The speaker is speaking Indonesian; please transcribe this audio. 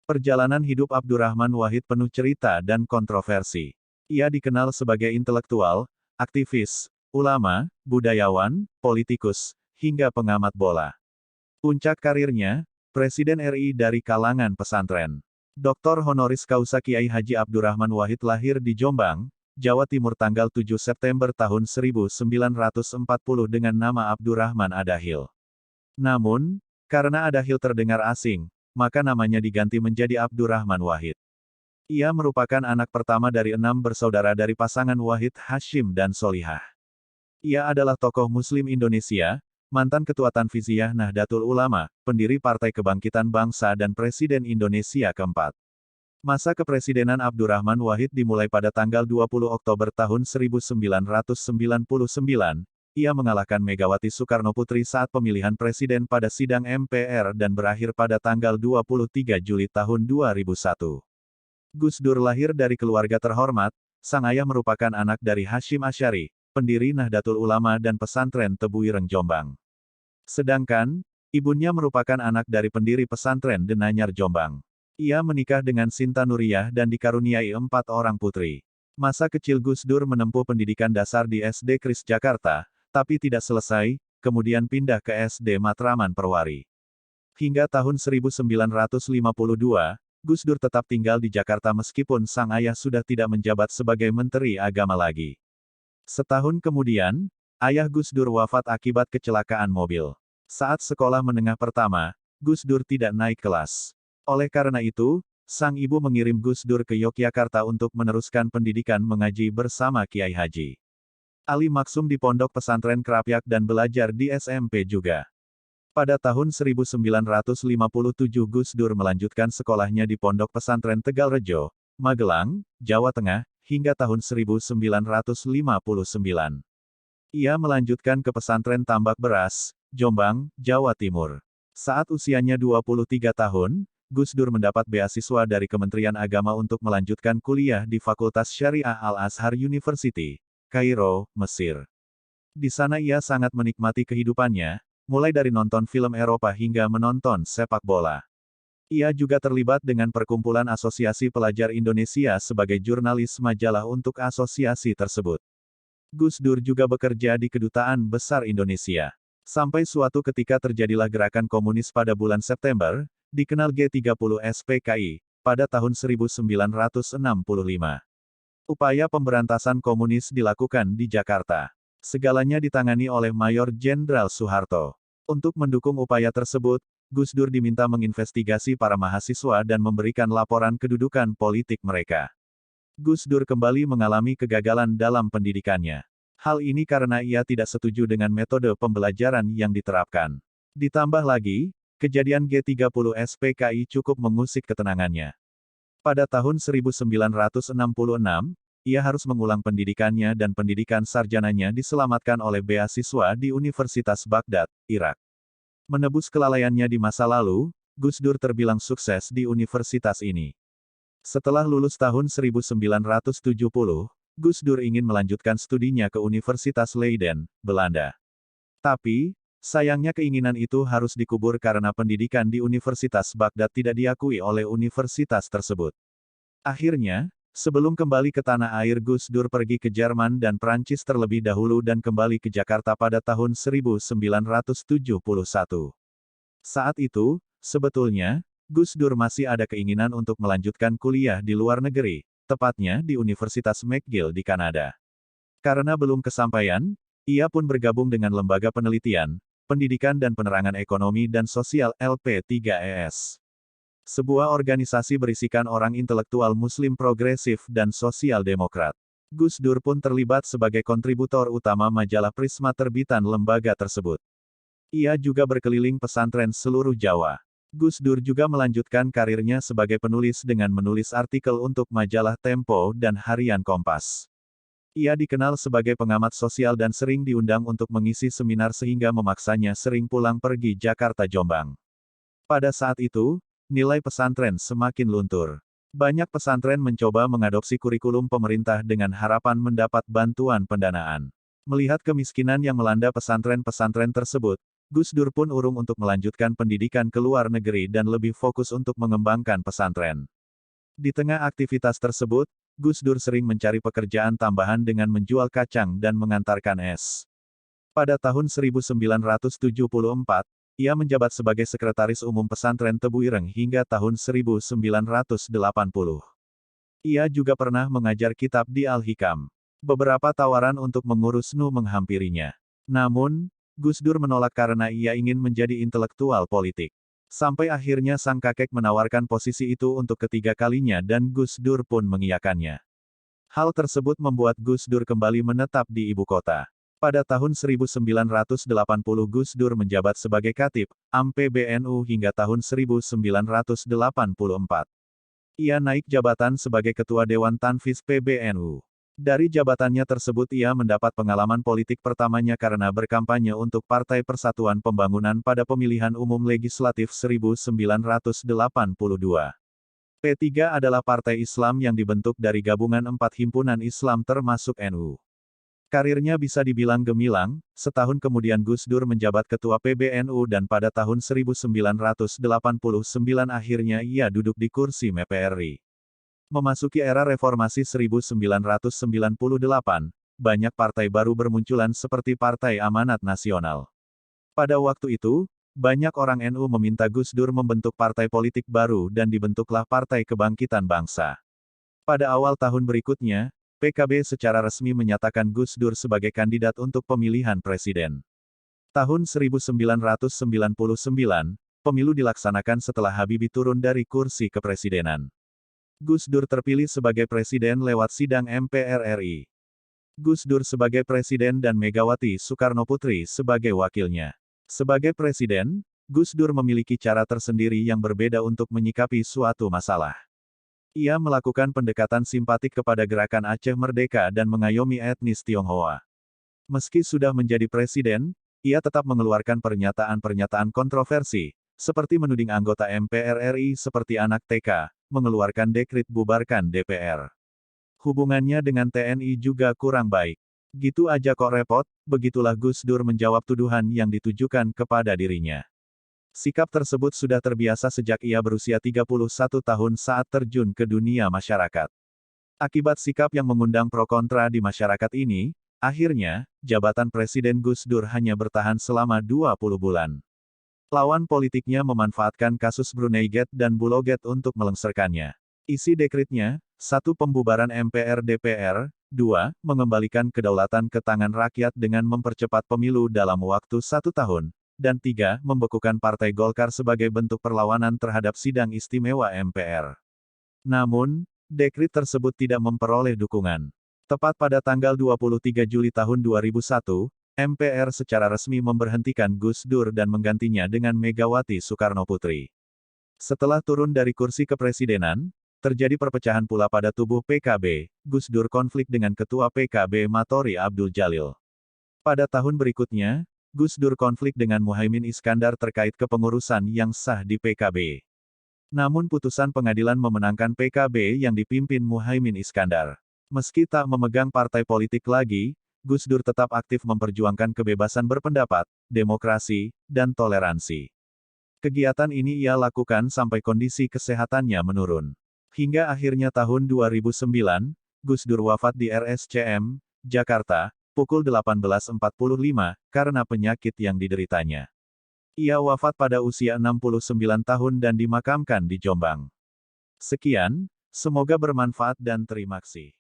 Perjalanan hidup Abdurrahman Wahid penuh cerita dan kontroversi. Ia dikenal sebagai intelektual, aktivis, ulama, budayawan, politikus, hingga pengamat bola. Puncak karirnya, Presiden RI dari kalangan pesantren. Dr. honoris causa Kiai Haji Abdurrahman Wahid lahir di Jombang, Jawa Timur tanggal 7 September tahun 1940 dengan nama Abdurrahman Adahil. Namun, karena Adahil terdengar asing, maka namanya diganti menjadi Abdurrahman Wahid. Ia merupakan anak pertama dari 6 bersaudara dari pasangan Wahid Hashim dan Solihah. Ia adalah tokoh Muslim Indonesia, mantan Ketua Tanfiziyah Nahdlatul Ulama, pendiri Partai Kebangkitan Bangsa dan Presiden Indonesia keempat. Masa kepresidenan Abdurrahman Wahid dimulai pada tanggal 20 Oktober tahun 1999, ia mengalahkan Megawati Soekarnoputri saat pemilihan presiden pada sidang MPR dan berakhir pada tanggal 23 Juli tahun 2001. Gus Dur lahir dari keluarga terhormat, sang ayah merupakan anak dari Hashim Asy'ari, pendiri Nahdlatul Ulama dan pesantren Tebu Ireng Jombang. Sedangkan, ibunya merupakan anak dari pendiri pesantren Denanyar Jombang. Ia menikah dengan Sinta Nuriyah dan dikaruniai 4 orang putri. Masa kecil Gus Dur menempuh pendidikan dasar di SD Kris Jakarta, tapi tidak selesai, kemudian pindah ke SD Matraman Perwari. Hingga tahun 1952, Gus Dur tetap tinggal di Jakarta meskipun sang ayah sudah tidak menjabat sebagai Menteri Agama lagi. Setahun kemudian, ayah Gus Dur wafat akibat kecelakaan mobil. Saat sekolah menengah pertama, Gus Dur tidak naik kelas. Oleh karena itu, sang ibu mengirim Gus Dur ke Yogyakarta untuk meneruskan pendidikan mengaji bersama Kiai Haji Ali Maksum di Pondok Pesantren Krapyak dan belajar di SMP juga. Pada tahun 1957 Gus Dur melanjutkan sekolahnya di Pondok Pesantren Tegalrejo, Magelang, Jawa Tengah, hingga tahun 1959. Ia melanjutkan ke Pesantren Tambak Beras, Jombang, Jawa Timur. Saat usianya 23 tahun, Gus Dur mendapat beasiswa dari Kementerian Agama untuk melanjutkan kuliah di Fakultas Syariah Al-Azhar University, Kairo, Mesir. Di sana ia sangat menikmati kehidupannya, mulai dari nonton film Eropa hingga menonton sepak bola. Ia juga terlibat dengan Perkumpulan Asosiasi Pelajar Indonesia sebagai jurnalis majalah untuk asosiasi tersebut. Gus Dur juga bekerja di Kedutaan Besar Indonesia. Sampai suatu ketika terjadilah gerakan komunis pada bulan September, dikenal G30 SPKI, pada tahun 1965. Upaya pemberantasan komunis dilakukan di Jakarta. Segalanya ditangani oleh Mayor Jenderal Soeharto. Untuk mendukung upaya tersebut, Gus Dur diminta menginvestigasi para mahasiswa dan memberikan laporan kedudukan politik mereka. Gus Dur kembali mengalami kegagalan dalam pendidikannya. Hal ini karena ia tidak setuju dengan metode pembelajaran yang diterapkan. Ditambah lagi, kejadian G30 SPKI cukup mengusik ketenangannya. Pada tahun 1966, ia harus mengulang pendidikannya dan pendidikan sarjananya diselamatkan oleh beasiswa di Universitas Baghdad, Irak. Menebus kelalaiannya di masa lalu, Gus Dur terbilang sukses di universitas ini. Setelah lulus tahun 1970, Gus Dur ingin melanjutkan studinya ke Universitas Leiden, Belanda. Tapi, sayangnya keinginan itu harus dikubur karena pendidikan di Universitas Baghdad tidak diakui oleh universitas tersebut. Akhirnya, sebelum kembali ke tanah air Gus Dur pergi ke Jerman dan Prancis terlebih dahulu dan kembali ke Jakarta pada tahun 1971. Saat itu, sebetulnya, Gus Dur masih ada keinginan untuk melanjutkan kuliah di luar negeri, tepatnya di Universitas McGill di Kanada. Karena belum kesampaian, ia pun bergabung dengan Lembaga Penelitian, Pendidikan dan Penerangan Ekonomi dan Sosial LP3ES. Sebuah organisasi berisikan orang intelektual Muslim progresif dan sosial demokrat. Gus Dur pun terlibat sebagai kontributor utama majalah Prisma terbitan lembaga tersebut. Ia juga berkeliling pesantren seluruh Jawa. Gus Dur juga melanjutkan karirnya sebagai penulis dengan menulis artikel untuk majalah Tempo dan Harian Kompas. Ia dikenal sebagai pengamat sosial dan sering diundang untuk mengisi seminar sehingga memaksanya sering pulang pergi Jakarta Jombang. Pada saat itu, nilai pesantren semakin luntur. Banyak pesantren mencoba mengadopsi kurikulum pemerintah dengan harapan mendapat bantuan pendanaan. Melihat kemiskinan yang melanda pesantren-pesantren tersebut, Gus Dur pun urung untuk melanjutkan pendidikan ke luar negeri dan lebih fokus untuk mengembangkan pesantren. Di tengah aktivitas tersebut, Gus Dur sering mencari pekerjaan tambahan dengan menjual kacang dan mengantarkan es. Pada tahun 1974, ia menjabat sebagai Sekretaris Umum Pesantren Tebu Ireng hingga tahun 1980. Ia juga pernah mengajar kitab di Al-Hikam. Beberapa tawaran untuk mengurus NU menghampirinya. Namun, Gus Dur menolak karena ia ingin menjadi intelektual politik. Sampai akhirnya sang kakek menawarkan posisi itu untuk ketiga kalinya dan Gus Dur pun mengiyakannya. Hal tersebut membuat Gus Dur kembali menetap di ibu kota. Pada tahun 1980 Gus Dur menjabat sebagai Khatib Am PBNU hingga tahun 1984. Ia naik jabatan sebagai Ketua Dewan Tanfiz PBNU. Dari jabatannya tersebut ia mendapat pengalaman politik pertamanya karena berkampanye untuk Partai Persatuan Pembangunan pada pemilihan umum legislatif 1982. P3 adalah partai Islam yang dibentuk dari gabungan 4 himpunan Islam termasuk NU. Karirnya bisa dibilang gemilang, setahun kemudian Gus Dur menjabat Ketua PBNU dan pada tahun 1989 akhirnya ia duduk di kursi MPRI. Memasuki era reformasi 1998, banyak partai baru bermunculan seperti Partai Amanat Nasional. Pada waktu itu, banyak orang NU meminta Gus Dur membentuk partai politik baru dan dibentuklah Partai Kebangkitan Bangsa. Pada awal tahun berikutnya, PKB secara resmi menyatakan Gus Dur sebagai kandidat untuk pemilihan presiden. Tahun 1999, pemilu dilaksanakan setelah Habibie turun dari kursi kepresidenan. Gus Dur terpilih sebagai presiden lewat sidang MPR RI. Gus Dur sebagai presiden dan Megawati Soekarnoputri sebagai wakilnya. Sebagai presiden, Gus Dur memiliki cara tersendiri yang berbeda untuk menyikapi suatu masalah. Ia melakukan pendekatan simpatik kepada gerakan Aceh Merdeka dan mengayomi etnis Tionghoa. Meski sudah menjadi presiden, ia tetap mengeluarkan pernyataan-pernyataan kontroversi, seperti menuding anggota MPR RI seperti anak TK, mengeluarkan dekret bubarkan DPR. Hubungannya dengan TNI juga kurang baik. Gitu aja kok repot, begitulah Gus Dur menjawab tuduhan yang ditujukan kepada dirinya. Sikap tersebut sudah terbiasa sejak ia berusia 31 tahun saat terjun ke dunia masyarakat. Akibat sikap yang mengundang pro kontra di masyarakat ini, akhirnya, jabatan Presiden Gus Dur hanya bertahan selama 20 bulan. Lawan politiknya memanfaatkan kasus Brunei Gate dan Bulogate untuk melengsarkannya. Isi dekretnya, 1. Pembubaran MPR DPR, 2. Mengembalikan kedaulatan ke tangan rakyat dengan mempercepat pemilu dalam waktu 1 tahun, dan 3. Membekukan Partai Golkar sebagai bentuk perlawanan terhadap sidang istimewa MPR. Namun, dekret tersebut tidak memperoleh dukungan. Tepat pada tanggal 23 Juli tahun 2001, MPR secara resmi memberhentikan Gus Dur dan menggantinya dengan Megawati Soekarnoputri. Setelah turun dari kursi kepresidenan, terjadi perpecahan pula pada tubuh PKB, Gus Dur konflik dengan Ketua PKB Matori Abdul Jalil. Pada tahun berikutnya, Gus Dur konflik dengan Muhaimin Iskandar terkait kepengurusan yang sah di PKB. Namun putusan pengadilan memenangkan PKB yang dipimpin Muhaimin Iskandar. Meski tak memegang partai politik lagi, Gus Dur tetap aktif memperjuangkan kebebasan berpendapat, demokrasi, dan toleransi. Kegiatan ini ia lakukan sampai kondisi kesehatannya menurun. Hingga akhirnya tahun 2009, Gus Dur wafat di RSCM, Jakarta, pukul 18.45, karena penyakit yang dideritanya. Ia wafat pada usia 69 tahun dan dimakamkan di Jombang. Sekian, semoga bermanfaat dan terima kasih.